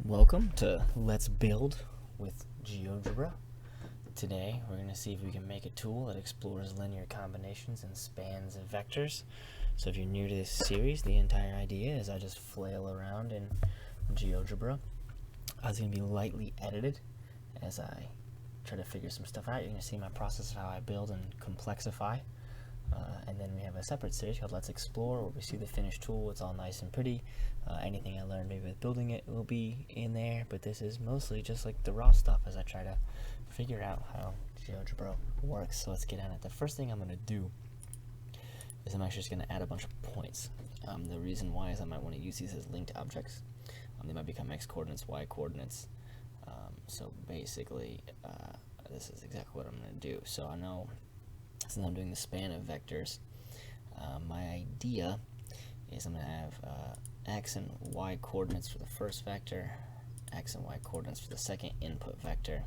Welcome to Let's Build with Geogebra. Today we're going to see if we can make a tool that explores linear combinations and spans of vectors. So if you're new to this series, the entire idea is I just flail around in Geogebra. It's going to be lightly edited as I try to figure some stuff out. You're going to see my process of how I build and complexify. And then we have a separate series called Let's Explore, where we see the finished tool. It's all nice and pretty. Anything I learned maybe with building it will be in there, but this is mostly just like the raw stuff as I try to figure out how Geogebra works. So let's get on it. The first thing I'm going to do is I'm actually just going to add a bunch of points. The reason why is I might want to use these as linked objects. They might become x coordinates, y coordinates. So basically, this is exactly what I'm going to do. So I know, since I'm doing the span of vectors, my idea is I'm going to have x and y coordinates for the first vector, x and y coordinates for the second input vector,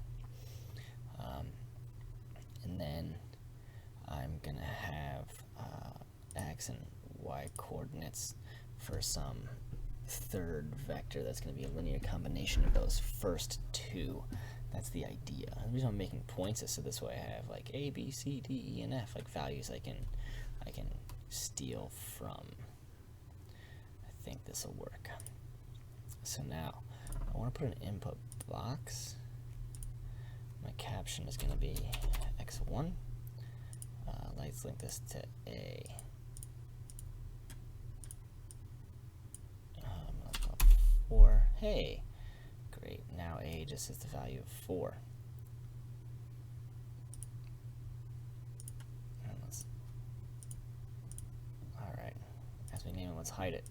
and then I'm going to have x and y coordinates for some third vector that's going to be a linear combination of those first two. That's the idea. The reason I'm making points is so this way I have like A, B, C, D, E, and F, like values I can steal from. I think this will work. So now I want to put an input box. My caption is going to be x1. Let's link this to A. 4. Hey. Great, now A just is the value of 4. Alright, as we name it, let's hide it.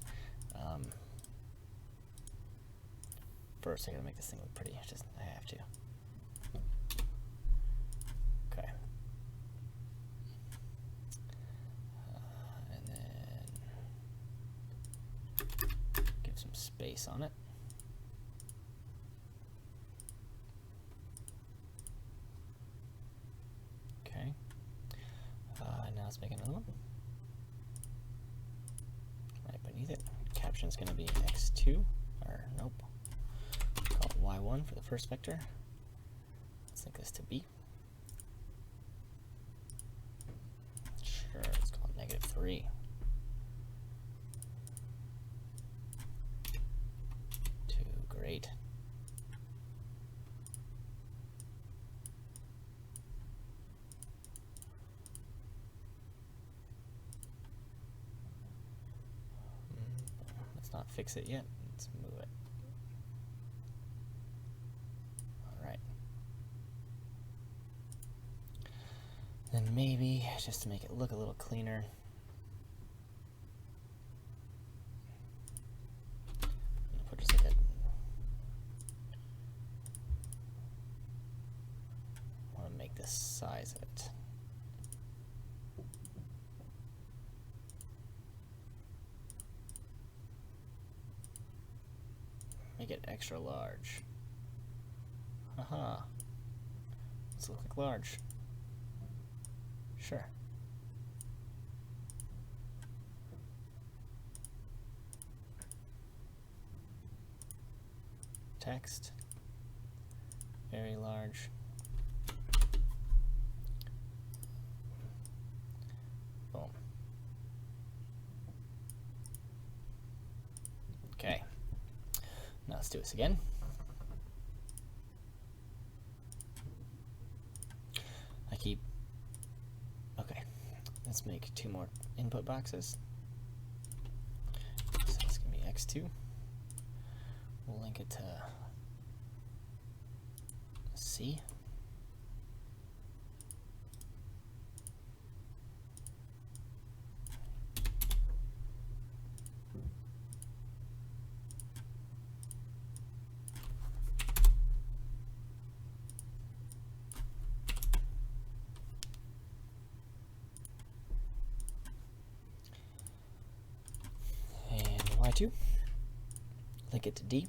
First, I gotta make this thing look pretty. I have to. Okay. And then give some space on it. Now let's make another one. Right beneath it, caption is going to be x2, or nope, call it y1 for the first vector. Let's link this to B. Sure, let's call it -3. Great. Not fix it yet. Let's move it. Alright. Then maybe, just to make it look a little cleaner, I'm gonna put just like I want to make the size of it. Make it extra large. Haha. Let's look like large. Sure. Text. Very large. Boom. Okay. Now let's do this again. Okay, let's make 2 more input boxes. So it's going to be x2. We'll link it to C. Y2, link it to D.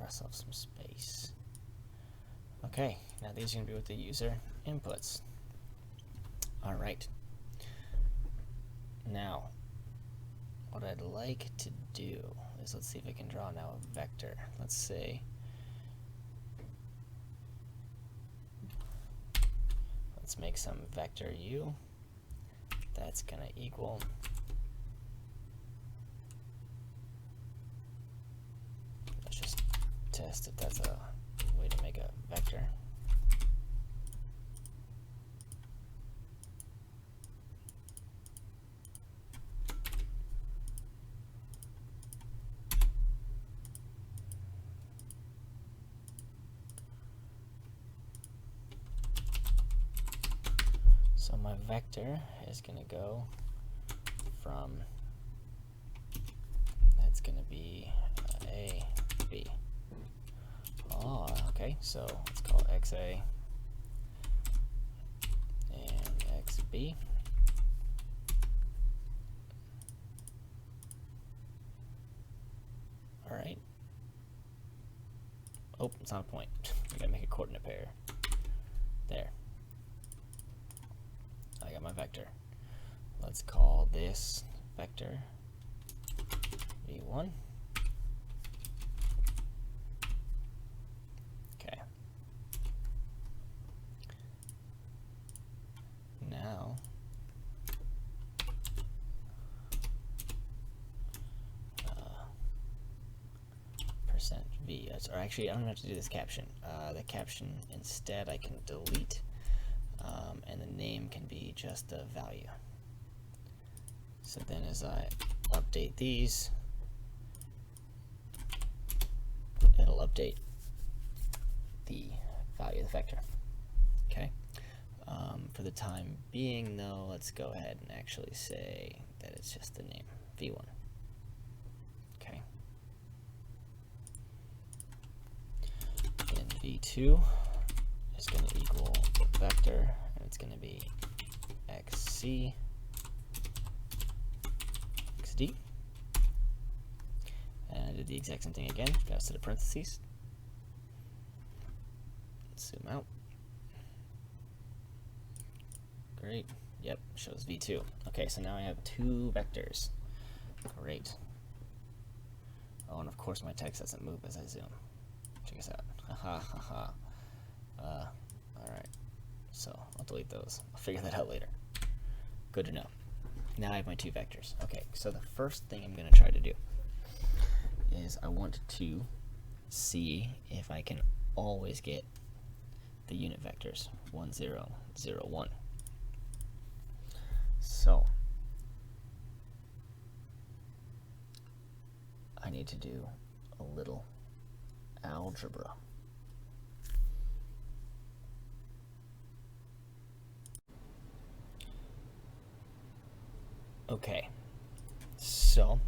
ourselves some space. Okay, now these are going to be what the user inputs. All right. Now, what I'd like to do is, let's see if I can draw now a vector. Let's say, let's make some vector u that's going to equal test if that's a way to make a vector. So my vector is going to go from, that's going to be A, B. Oh, okay, so let's call it XA and XB. All right. Oh, it's not a point. We gotta make a coordinate pair. There. I got my vector. Let's call this vector V1. Okay. Now, percent %V, or actually I don't have to do this caption. The caption instead I can delete, and the name can be just the value. So then as I update these, it'll update the value of the vector. Okay. For the time being, though, let's go ahead and actually say that it's just the name, V1. Okay. Then V2 is going to equal vector, and it's going to be XC, XD. And I did the exact same thing again. Got a set of parentheses. Zoom out. Great. Yep, shows V2. Okay, so now I have two vectors. Great. Oh, and of course my text doesn't move as I zoom. Check this out. Haha, haha. Alright. So I'll delete those. I'll figure that out later. Good to know. Now I have my two vectors. Okay, so the first thing I'm going to try to do is I want to see if I can always get the unit vectors 1, 0, 0, 1. So I need to do a little algebra. Okay, so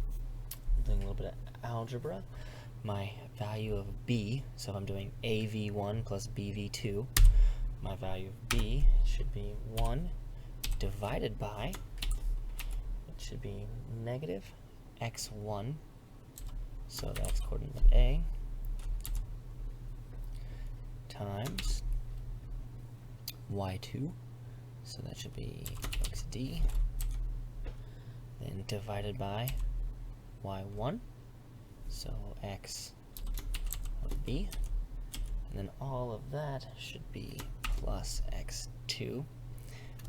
doing a little bit of algebra. My value of b, so if I'm doing AV1 plus BV2, my value of b should be 1 divided by, it should be negative x1, so the x coordinate of A, times y2, so that should be xd, then divided by y1, so x of b, and then all of that should be plus x2,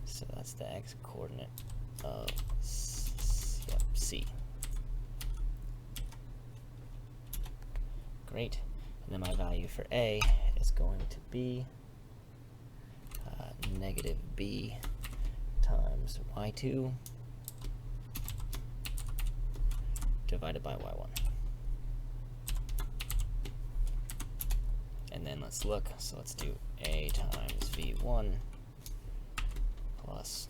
so that's the x coordinate of C. Great, and then my value for A is going to be negative b times y2 divided by y1. And then let's look, so let's do A times v1 plus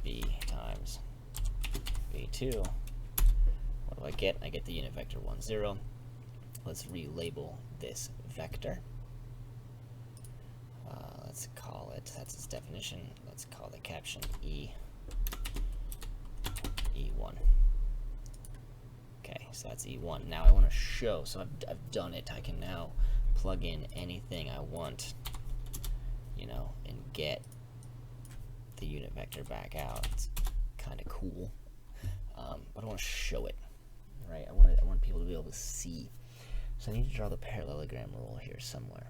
b times v2. What do I get? I get the unit vector 1, 0. Let's relabel this vector. Let's call it, that's its definition, let's call the caption E1. Okay, so that's E1. Now I want to show, so I've done it. I can now plug in anything I want, you know, and get the unit vector back out. It's kind of cool, but I want to show it, right? I want people to be able to see. So I need to draw the parallelogram rule here somewhere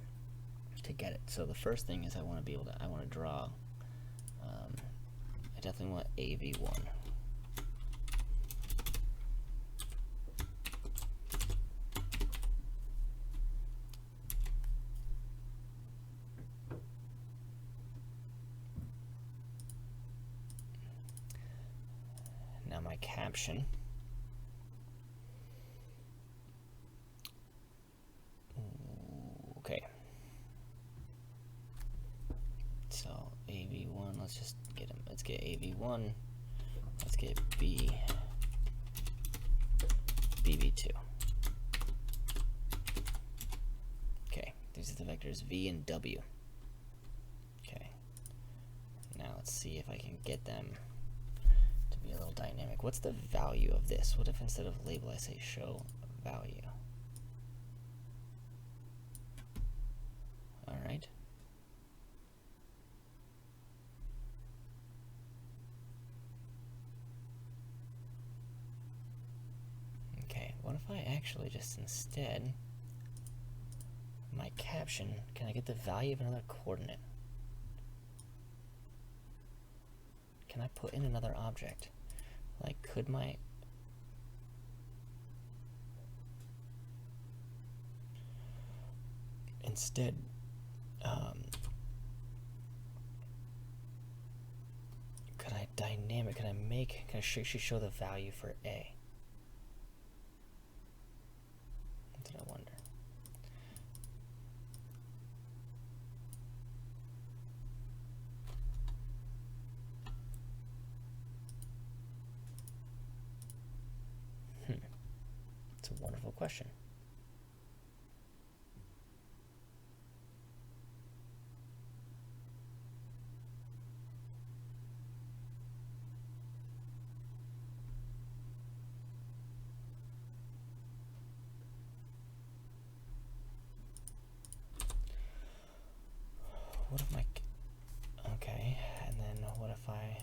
to get it. So the first thing is I want to draw, I definitely want AV1. Now my caption. Okay. So AV1, let's just get them. Let's get AV1. Let's get BV2. Okay, these are the vectors V and W. Okay. Now let's see if I can get them to be a little dynamic. What's the value of this? What if instead of label I say show value? All right. Okay, what if I actually just instead, my caption, can I get the value of another coordinate? Can I put in another object? Like, could my... Instead, could I dynamic, can I actually show the value for A? What did I wonder? It's a wonderful question. What if my... Okay, and then what if I...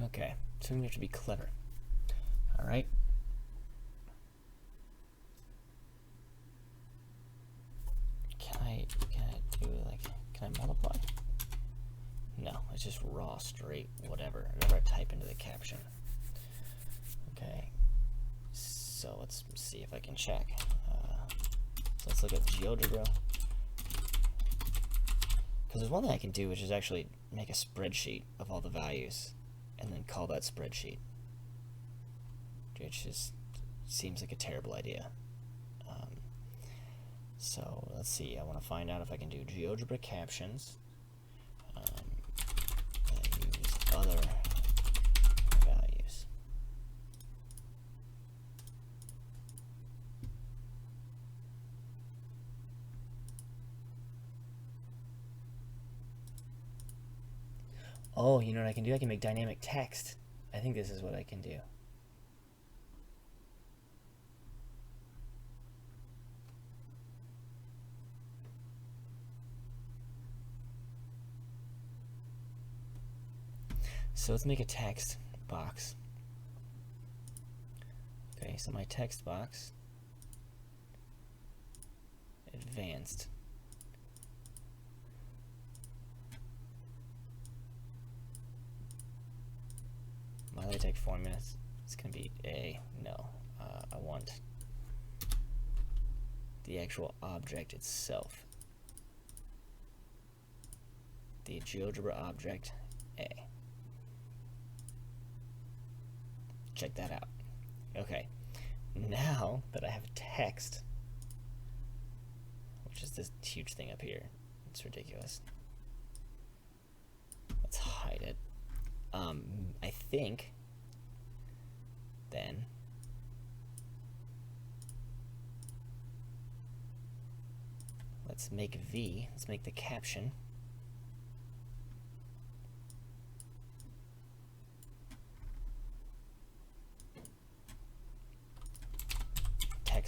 Okay, so we have to be clever. All right. Can I do, like, can I multiply? No, it's just raw, straight, whatever I type into the caption. Okay, so let's see if I can check. So let's look at Geogebra. Because there's one thing I can do, which is actually make a spreadsheet of all the values and then call that spreadsheet, which just seems like a terrible idea. So let's see, I want to find out if I can do Geogebra captions that use other values. Oh, you know what I can do? I can make dynamic text. I think this is what I can do. So let's make a text box. Okay, so my text box, advanced. My LaTeX formula is going to be A. No, I want the actual object itself. The Geogebra object A. Check that out. Okay, now that I have text, which is this huge thing up here, it's ridiculous. Let's hide it. I think then let's make the caption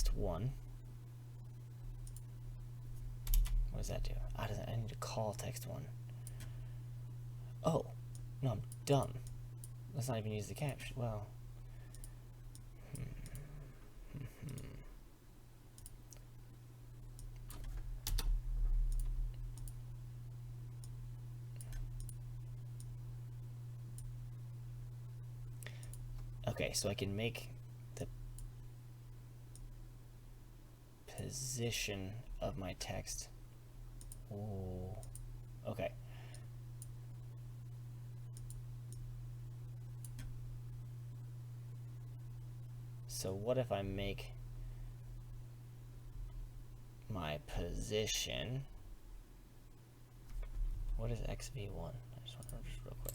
text 1. What does that do? I need to call text 1. Oh, no, I'm dumb. Let's not even use the caption. Well, okay, so I can make the position of my text. Ooh, okay. So what if I make my position? What is XV1? I just want to just real quick.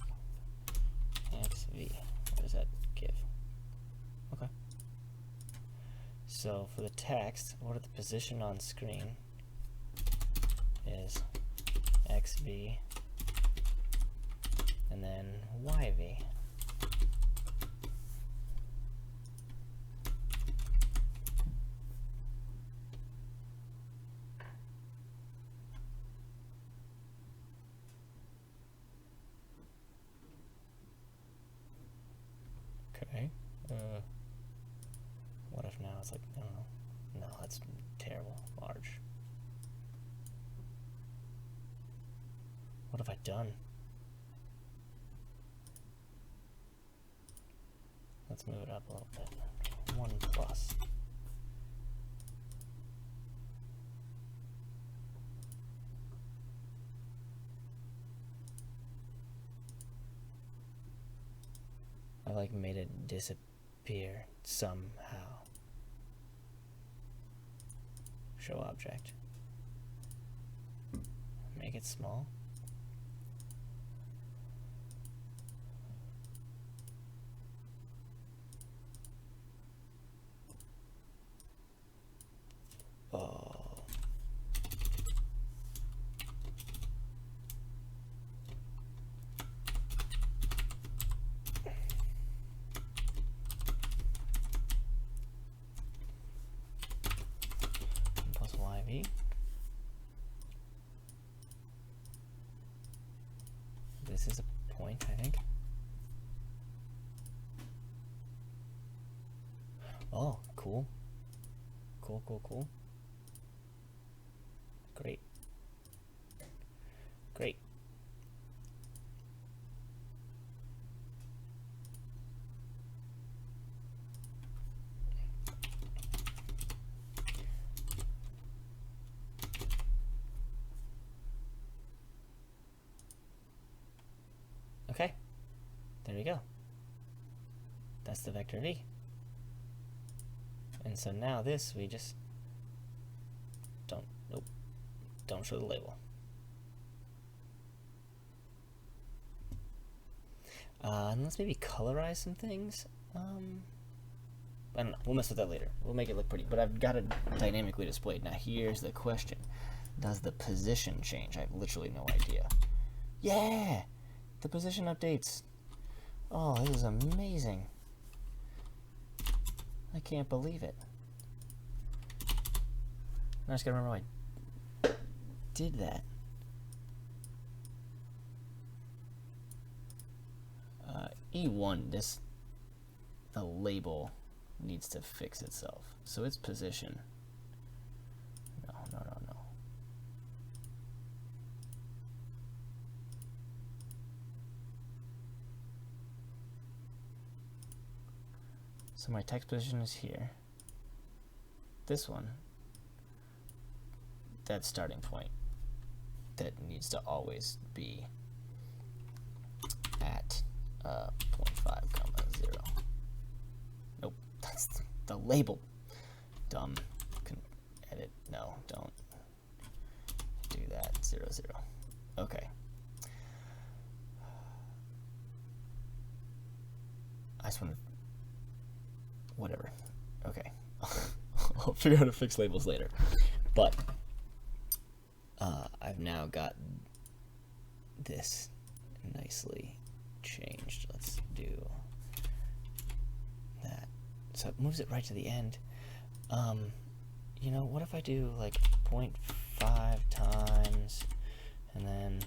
XV, what does that give? Okay. So for the text, what are the position on screen is XV and then YV. Okay. What if now it's like, I don't know. No, that's terrible. Large. What have I done? Let's move it up a little bit. 1 plus. I like made it disappear somehow. Show object. Make it small. Oh. Plus YV. This is a point, I think. Oh, cool. Cool, cool, cool. Great. Great. Okay. There you go. That's the vector V. And so now this, we just don't show the label. And let's maybe colorize some things. I don't know. We'll mess with that later. We'll make it look pretty. But I've got it dynamically displayed. Now here's the question. Does the position change? I have literally no idea. Yeah! The position updates. Oh, this is amazing. I can't believe it. I just gotta remember why I did that. E1, the label needs to fix itself. So its position. No. So my text position is here. This one, that starting point, that needs to always be at 0.5, 0. Nope, that's the label. Dumb. Can edit. No, don't do that. 0, 0. Okay. I just want to. Whatever. Okay. I'll figure out how to fix labels later. But I've now got this nicely changed. Let's do that. So it moves it right to the end. You know, what if I do like 0.5 times, and then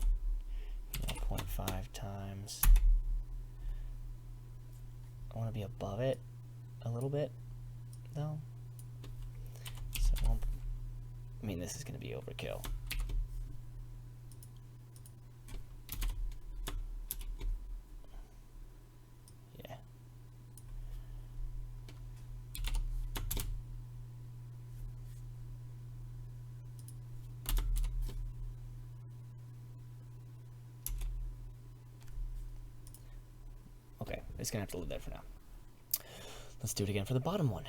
0.5 times. I want to be above it a little bit, though. So, I mean, this is going to be overkill. Yeah. Okay, it's going to have to live there for now. Let's do it again for the bottom one.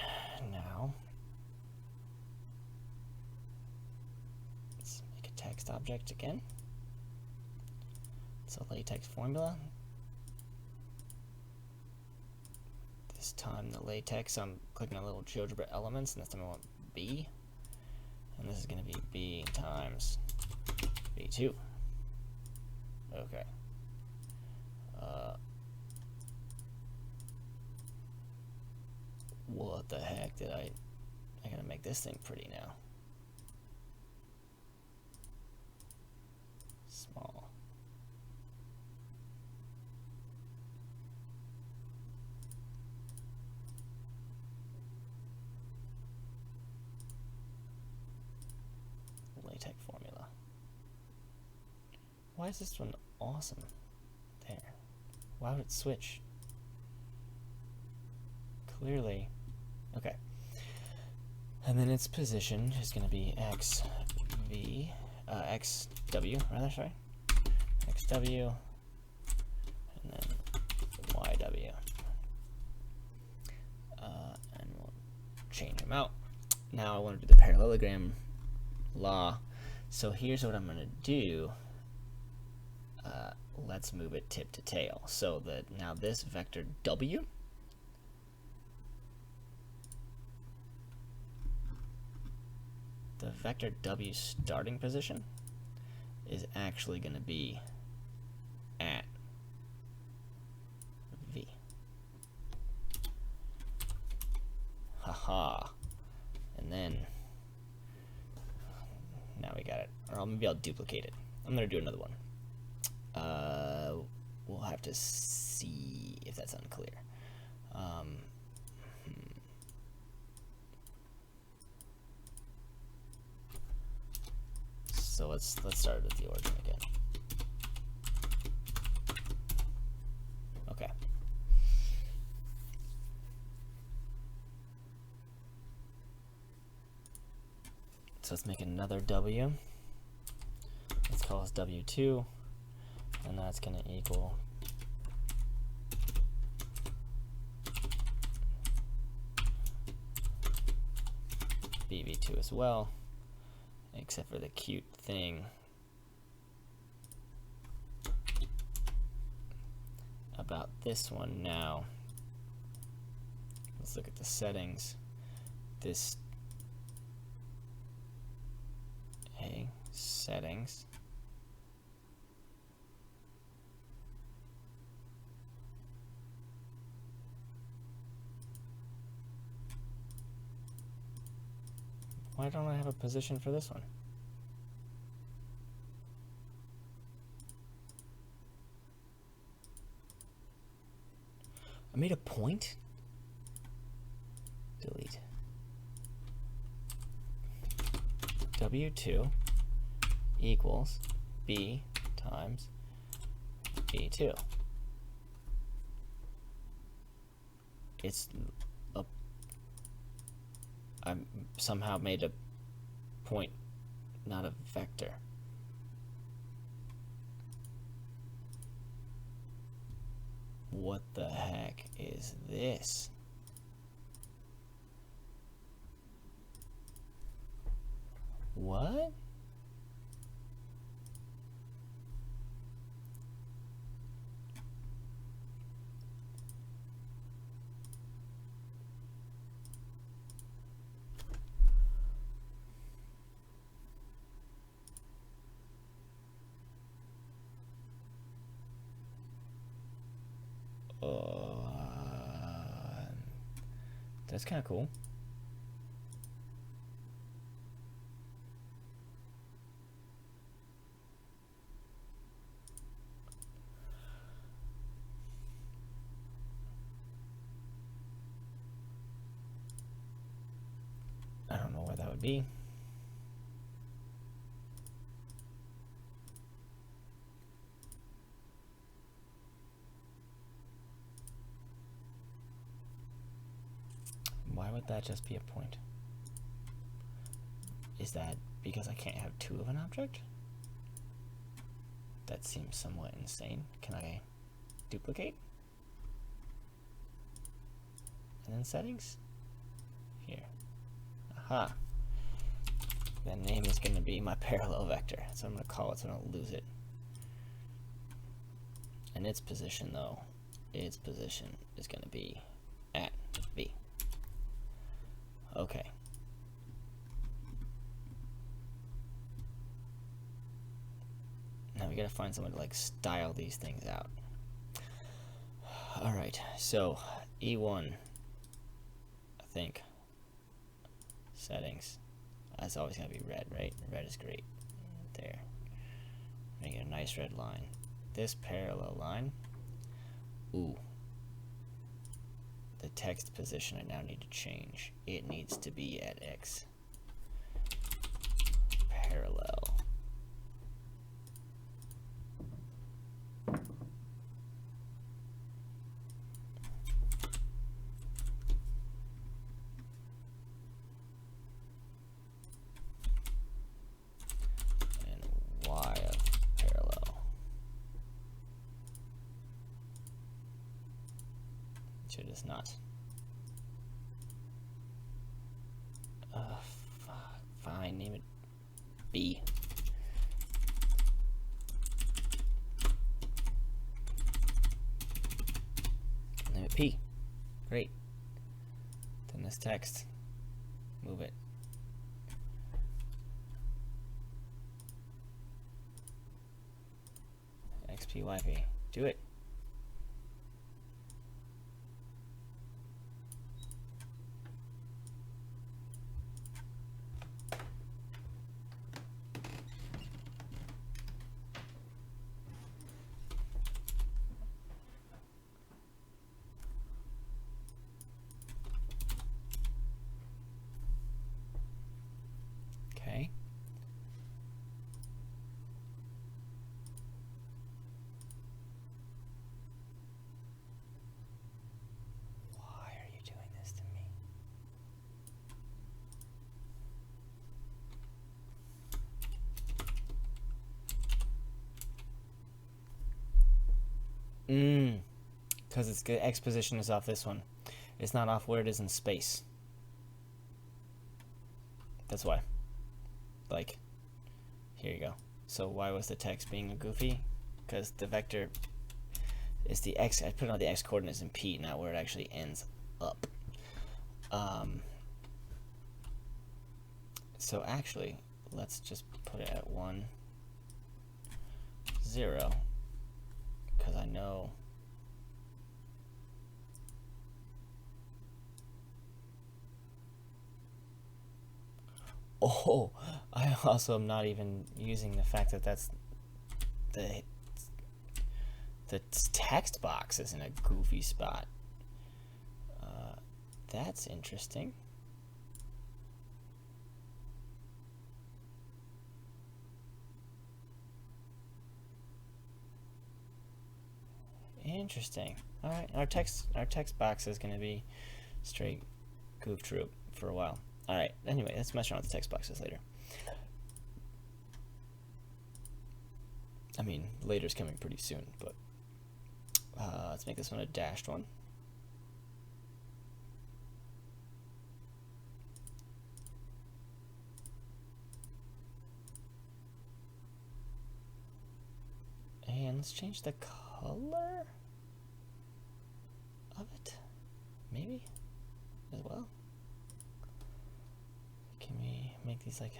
Now, let's make a text object again. It's a latex formula. This time the latex, I'm clicking on little Geogebra elements, and this time I want B. And this is going to be B times B2. Okay. What the heck did I gotta make this thing pretty now. Small. LaTeX formula. Why is this one awesome? There. Why would it switch? Clearly. Okay. And then its position is going to be XW, rather, sorry. XW, and then YW. And we'll change them out. Now I want to do the parallelogram law. So here's what I'm going to do. Let's move it tip to tail. So that now this vector W the vector W starting position is actually going to be at V. Haha. And then now we got it. Or maybe I'll duplicate it. I'm going to do another one. We'll have to see if that's unclear. So let's start at the origin again. Okay. So let's make another W. Let's call this W2, and that's going to equal BV2 as well. Except for the cute thing about this one now. Let's look at the settings. This settings. Why don't I have a position for this one? I made a point? Delete. W2 equals B times B2. It's a... I somehow made a point, not a vector. What the heck is this? What? That's kind of cool. would be. Why would that just be a point? Is that because I can't have two of an object? That seems somewhat insane. Can I duplicate? And then settings? Here. Aha. The name is going to be my parallel vector. So I'm going to call it so I don't lose it. And its position, though, its position is going to be at V. Okay. Now we gotta find someone to like style these things out. Alright, so E1, I think, settings. That's always gonna be red, right? Red is great. There. Make it a nice red line. This parallel line. Ooh. The text position I now need to change. It needs to be at X. Parallel. And Y of parallel. It is not. Fine, name it B. Name it P. Great. Then this text, move it. XPYP. Do it. Okay. Why are you doing this to me? Because it's good. X position is off this one. It's not off where it is in space. That's why. Like, here you go. So why was the text being a goofy? Because the vector is the X. I put it on the X coordinates in P, not where it actually ends up. So actually, let's just put it at 1, 0. Because I know I also am not even using the fact that that's the text box is in a goofy spot. That's interesting. Interesting. All right, our text box is going to be straight goof troop for a while. All right. Anyway, let's mess around with the text boxes later. I mean, later's coming pretty soon, but let's make this one a dashed one. And let's change the color of it, maybe, as well. Can we make these like,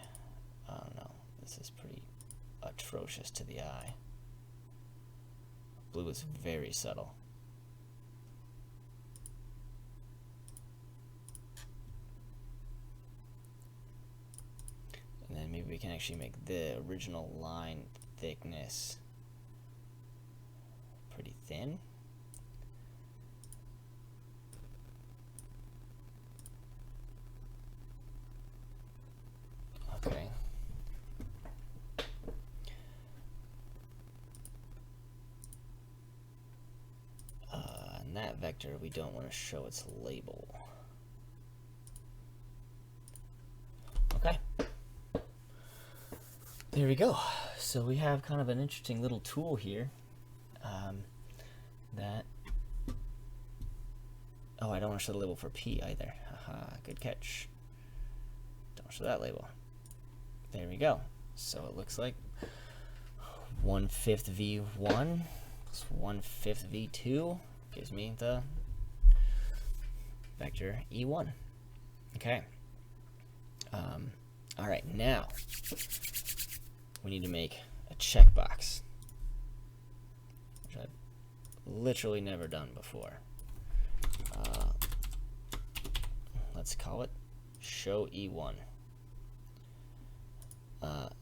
I don't know, this is pretty atrocious to the eye. Blue is very subtle. And then maybe we can actually make the original line thickness pretty thin. vector, we don't want to show its label. Okay. There we go. So we have kind of an interesting little tool here that... Oh, I don't want to show the label for P either. Haha, good catch. Don't show that label. There we go. So it looks like 1/5 V1 plus 1/5 V2 gives me the vector E1. Okay. All right, now we need to make a checkbox, which I've literally never done before. Let's call it show E1.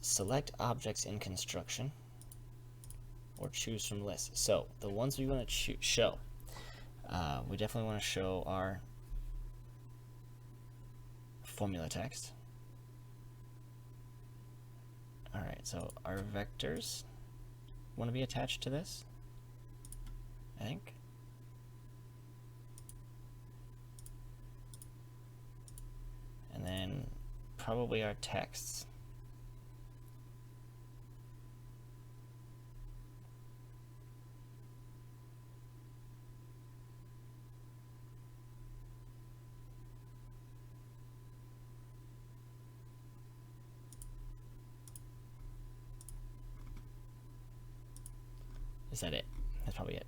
Select objects in construction or choose from list. So the ones we want to show, we definitely want to show our formula text. All right, so our vectors want to be attached to this, I think. And then probably our texts. Is that it? That's probably it.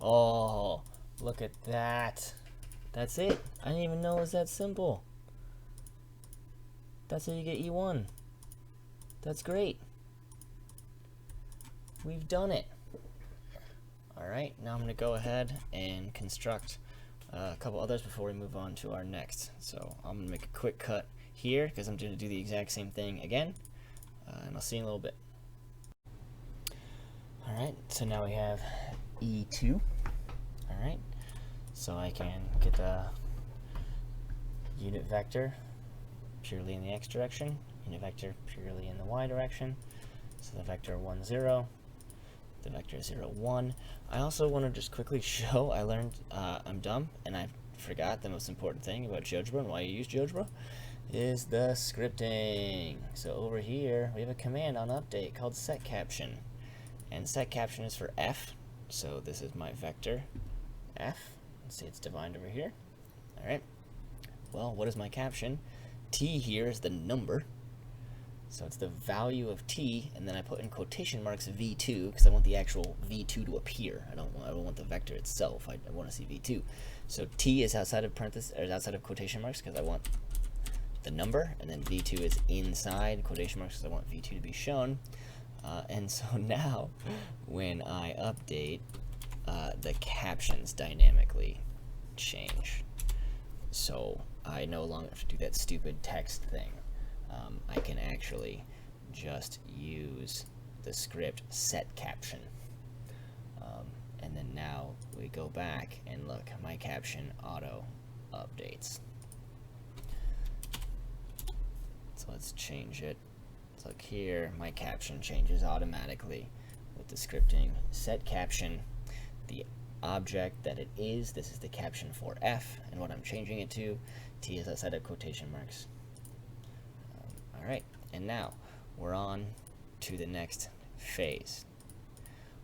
Oh, look at that. That's it. I didn't even know it was that simple. That's how you get E1. That's great. We've done it. Alright, now I'm going to go ahead and construct a couple others before we move on to our next. So I'm going to make a quick cut here because I'm going to do the exact same thing again, and I'll see you in a little bit. Alright, so now we have E2. Alright, so I can get the unit vector purely in the x direction, unit vector purely in the y direction. So the vector 1, 0, the vector 0, 1. I also want to just quickly show, I learned, I'm dumb, and I forgot the most important thing about Geogebra and why you use Geogebra is the scripting. So over here, we have a command on update called SetCaption. And SetCaption is for F. So this is my vector F. Let's see, it's defined over here. All right. Well, what is my caption? T here is the number. So it's the value of T, and then I put in quotation marks V2 because I want the actual V2 to appear. I don't want the vector itself. I want to see V2. So T is outside of parentheses, or outside of quotation marks because I want the number, and then V2 is inside quotation marks because I want V2 to be shown. And so now when I update, the captions dynamically change. So I no longer have to do that stupid text thing. I can actually just use the script SetCaption. And then now we go back and look, my caption auto updates. So let's change it. So look here, my caption changes automatically with the scripting SetCaption. The object that it is, this is the caption for F, and what I'm changing it to, T is outside of quotation marks. Alright, and now we're on to the next phase.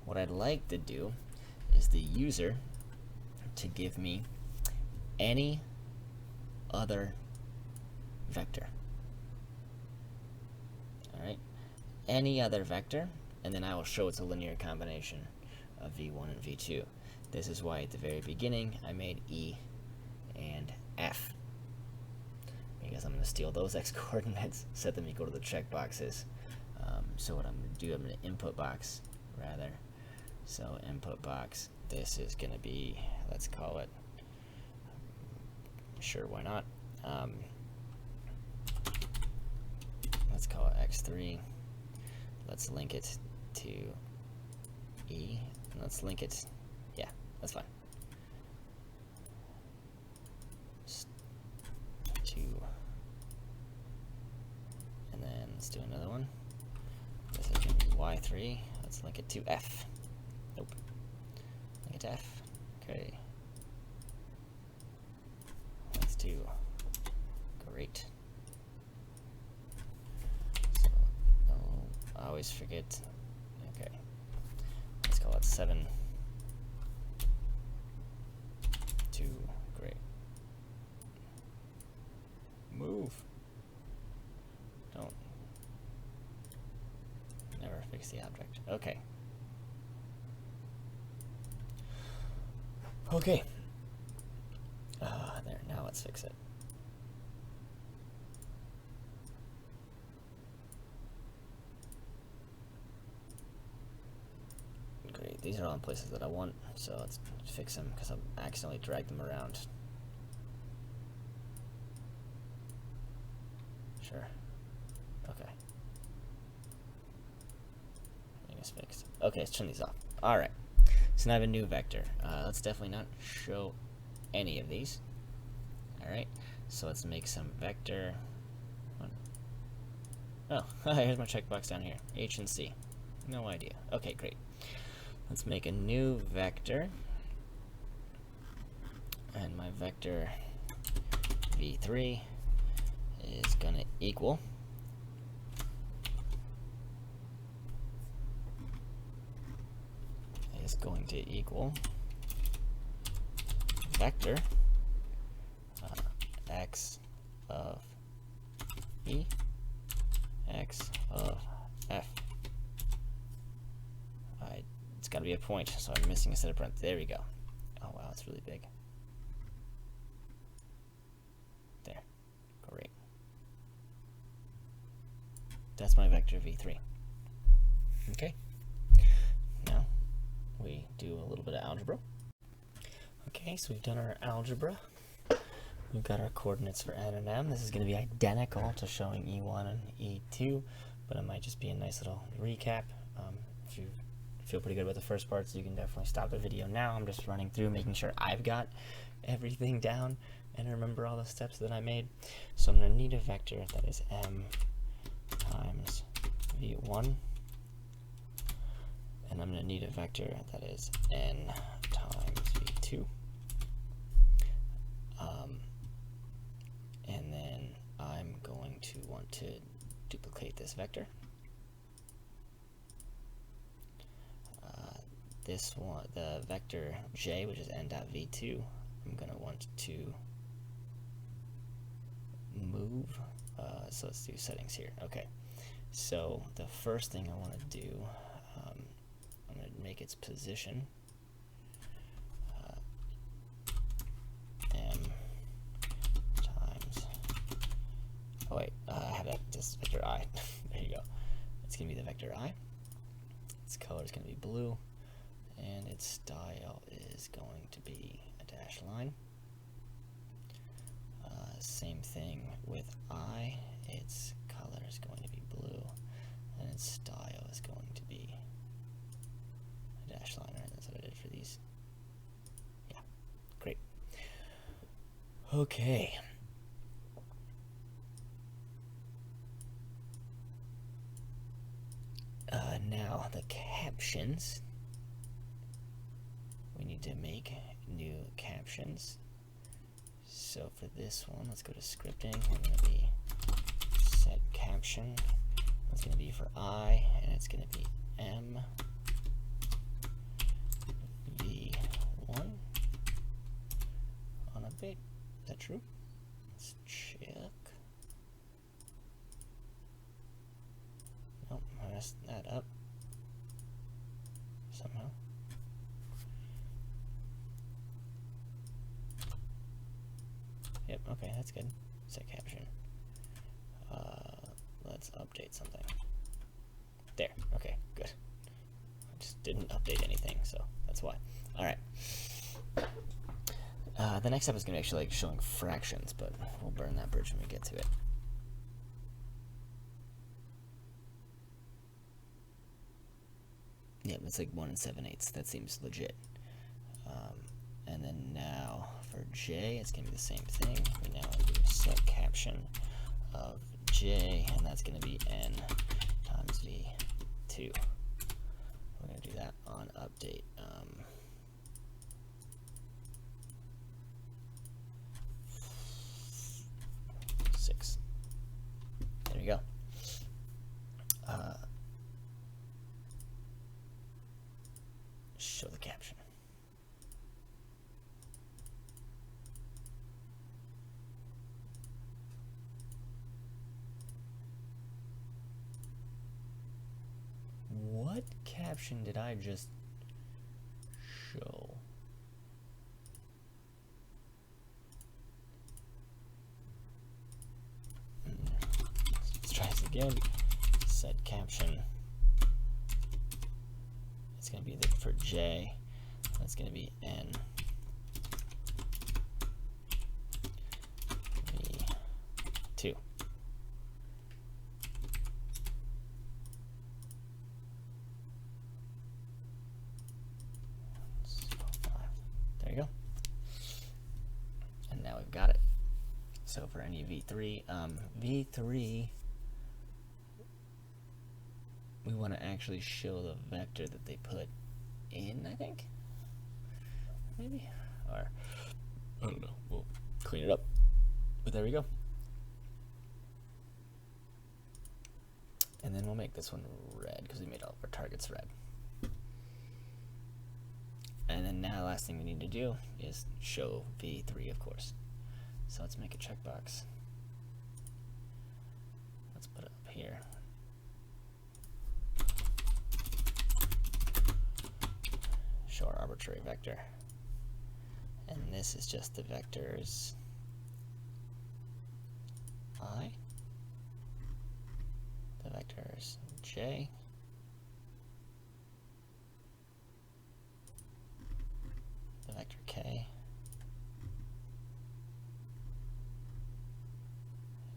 What I'd like to do is the user to give me any other vector. Alright, any other vector, and then I will show it's a linear combination of V1 and V2. This is why at the very beginning I made E and F, because I'm going to steal those x coordinates, set them equal to the checkboxes. So what I'm going to do, I'm going to input box rather. So input box, this is going to be, let's call it, sure, why not? Let's call it x3. Let's link it to E, and let's link it, yeah, that's fine. And then let's do another one. y3. Let's link it to f. Nope. Link it to f. Okay. Let's do great. So, oh, I always forget. Okay. Let's call it 7. 2. Great. Move. Don't. Never fix the object. Okay. Okay. There. Now let's fix it. Great. These are all in places that I want, so let's fix them because I accidentally dragged them around. Sure. Okay. Everything is fixed. Okay, let's turn these off. Alright. So now I have a new vector. Let's definitely not show any of these. Alright. So let's make some vector. Oh, here's my checkbox down here. H and C. No idea. Okay, great. Let's make a new vector. And my vector v3 is going to equal vector x of e, x of f. It's got to be a point, so I'm missing a set of parentheses. There we go. Oh wow, it's really big. There. Great. That's my vector v3. Okay. Now we do a little bit of algebra. Okay, so we've done our algebra. We've got our coordinates for n and m. This is going to be identical to showing e1 and e2, but it might just be a nice little recap. If you feel pretty good about the first parts, you can definitely stop the video now. I'm just running through, making sure I've got everything down and remember all the steps that I made. So I'm going to need a vector that is m times v1, and I'm going to need a vector that is n times v2. And then I'm going to want to duplicate this vector. This one, the vector j, which is n dot v2, I'm going to want to move. So let's do settings here. Okay. So the first thing I want to do, I'm going to make its position m times. Oh wait, I have this vector I. There you go. It's going to be the vector I. Its color is going to be blue. And its style is going to be a dashed line. Same thing with I. Its color is going to be blue, and its style is going to be a dashed line. Right? That's what I did for these. Yeah, great. Okay. Now the captions. We need to make new captions. So for this one, let's go to scripting. We're going to be SetCaption. It's going to be for I, and it's going to be m v1 on update. Is that true? Let's check. Nope, I messed that up somehow. Yep, okay, that's good. SetCaption. Let's update something. There, okay, good. I just didn't update anything, so that's why. Alright. The next step is going to be actually like showing fractions, but we'll burn that bridge when we get to it. Yep, it's like 1 7/8. That seems legit. And then now for j, it's going to be the same thing. We now do SetCaption of j, and that's going to be n times v2. 2. We're going to do that on update. 6. There we go. Show the caption. What caption did I just show? Let's try this again. SetCaption. It's going to be for J. That's going to be N. V2. There you go. And now we've got it. So for any V3, V3, we want to actually show the vector that they put in, I think. Maybe? Or, I don't know. We'll clean it up. But there we go. And then we'll make this one red because we made all of our targets red. And then now the last thing we need to do is show V3, of course. So let's make a checkbox. Let's put it up here. Show our arbitrary vector. And this is just the vectors I, the vectors J, the vector K,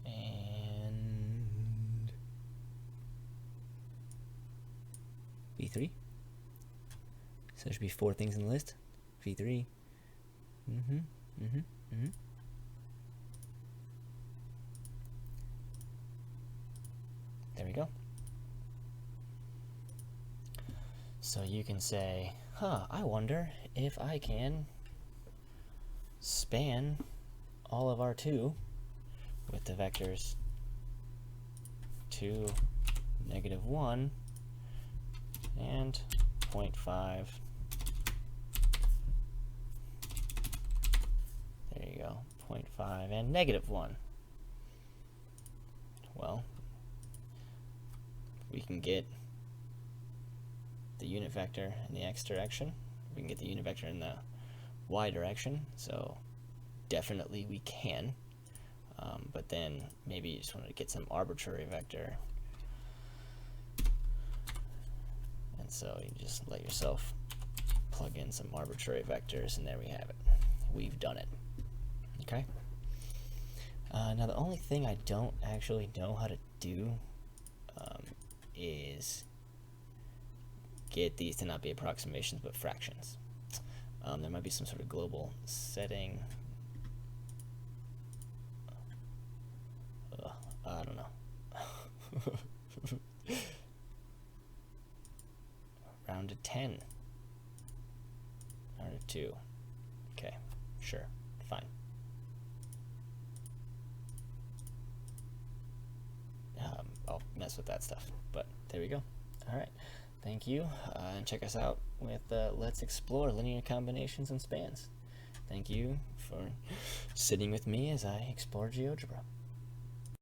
and V3. So there should be 4 things in the list. V3. There we go. So you can say, I wonder if I can span all of our 2 with the vectors 2, -1, and 0.5. There you go, 0.5 and -1. Well, we can get the unit vector in the x direction. We can get the unit vector in the y direction. So definitely we can. But then maybe you just want to get some arbitrary vector. And so you just let yourself plug in some arbitrary vectors, and there we have it. We've done it. Okay. Now the only thing I don't actually know how to do is get these to not be approximations but fractions. There might be some sort of global setting. I don't know. Round to 10. Round to 2. Okay, sure, fine. I'll mess with that stuff, but there we go. All right, thank you, and check us out with Let's Explore Linear Combinations and Spans. Thank you for sitting with me as I explore GeoGebra.